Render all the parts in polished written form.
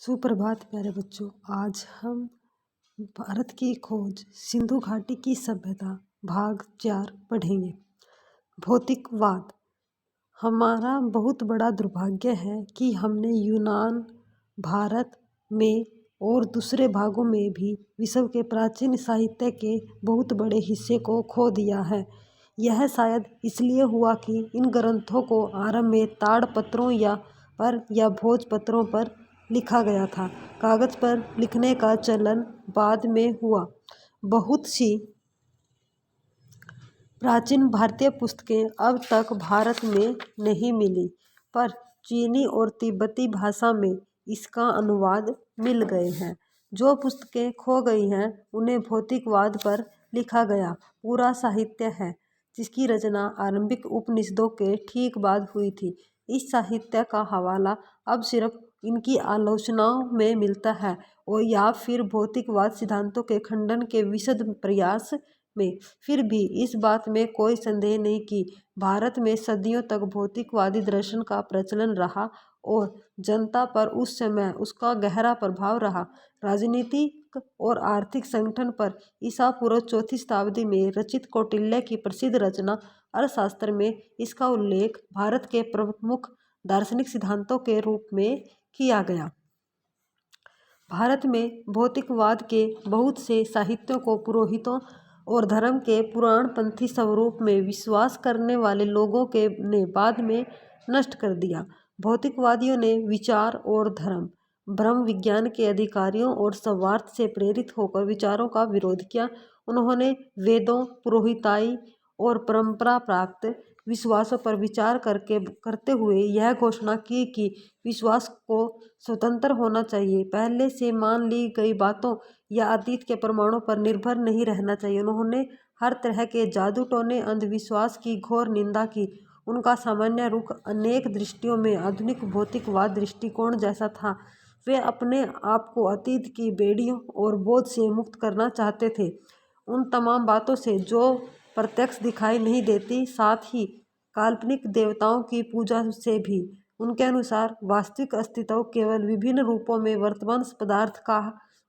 सुप्रभात प्यारे बच्चों। आज हम भारत की खोज सिंधु घाटी की सभ्यता भाग 4 पढ़ेंगे। भौतिकवाद। हमारा बहुत बड़ा दुर्भाग्य है कि हमने यूनान, भारत में और दूसरे भागों में भी विश्व के प्राचीन साहित्य के बहुत बड़े हिस्से को खो दिया है। यह शायद इसलिए हुआ कि इन ग्रंथों को आरंभ में ताड़पत्रों या भोजपत्रों पर लिखा गया था। कागज पर लिखने का चलन बाद में हुआ। बहुत सी प्राचीन भारतीय पुस्तकें अब तक भारत में नहीं मिली, पर चीनी और तिब्बती भाषा में इसका अनुवाद मिल गए हैं। जो पुस्तकें खो गई हैं उन्हें भौतिकवाद पर लिखा गया पूरा साहित्य है, जिसकी रचना आरंभिक उपनिषदों के ठीक बाद हुई थी। इस साहित्य का हवाला अब सिर्फ इनकी आलोचनाओं में मिलता है और या फिर भौतिकवाद सिद्धांतों के खंडन के विशद प्रयास में। फिर भी इस बात में कोई संदेह नहीं कि भारत में सदियों तक भौतिकवादी दर्शन का प्रचलन रहा और जनता पर उस समय उसका गहरा प्रभाव रहा। राजनीतिक और आर्थिक संगठन पर ईसा पूर्व 4वीं शताब्दी में रचित कौटिल्य की प्रसिद्ध रचना अर्थशास्त्र में इसका उल्लेख भारत के प्रमुख दार्शनिक सिद्धांतों के रूप में किया गया। भारत में भौतिकवाद के बहुत से साहित्यों को पुरोहितों और धर्म के पुराणपंथी स्वरूप में विश्वास करने वाले लोगों के ने बाद में नष्ट कर दिया। भौतिकवादियों ने विचार और धर्म, ब्रह्म विज्ञान के अधिकारियों और स्वार्थ से प्रेरित होकर विचारों का विरोध किया। उन्होंने वेदों, पुरोहिताई और परंपरा प्राप्त विश्वासों पर विचार करते हुए यह घोषणा की कि विश्वास को स्वतंत्र होना चाहिए, पहले से मान ली गई बातों या अतीत के प्रमाणों पर निर्भर नहीं रहना चाहिए। उन्होंने हर तरह के जादू टोने, अंधविश्वास की घोर निंदा की। उनका सामान्य रुख अनेक दृष्टियों में आधुनिक भौतिकवाद दृष्टिकोण जैसा था। वे अपने आप को अतीत की बेड़ियों और बोझ से मुक्त करना चाहते थे, उन तमाम बातों से जो प्रत्यक्ष दिखाई नहीं देती, साथ ही काल्पनिक देवताओं की पूजा से भी। उनके अनुसार वास्तविक अस्तित्व केवल विभिन्न रूपों में वर्तमान पदार्थ का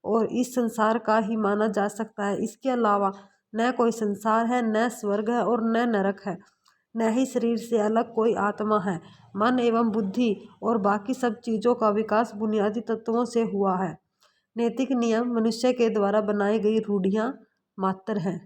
और इस संसार का ही माना जा सकता है। इसके अलावा न कोई संसार है, न स्वर्ग है और न नरक है, न ही शरीर से अलग कोई आत्मा है। मन एवं बुद्धि और बाकी सब चीज़ों का विकास बुनियादी तत्वों से हुआ है। नैतिक नियम मनुष्य के द्वारा बनाई गई रूढ़ियाँ मात्र हैं।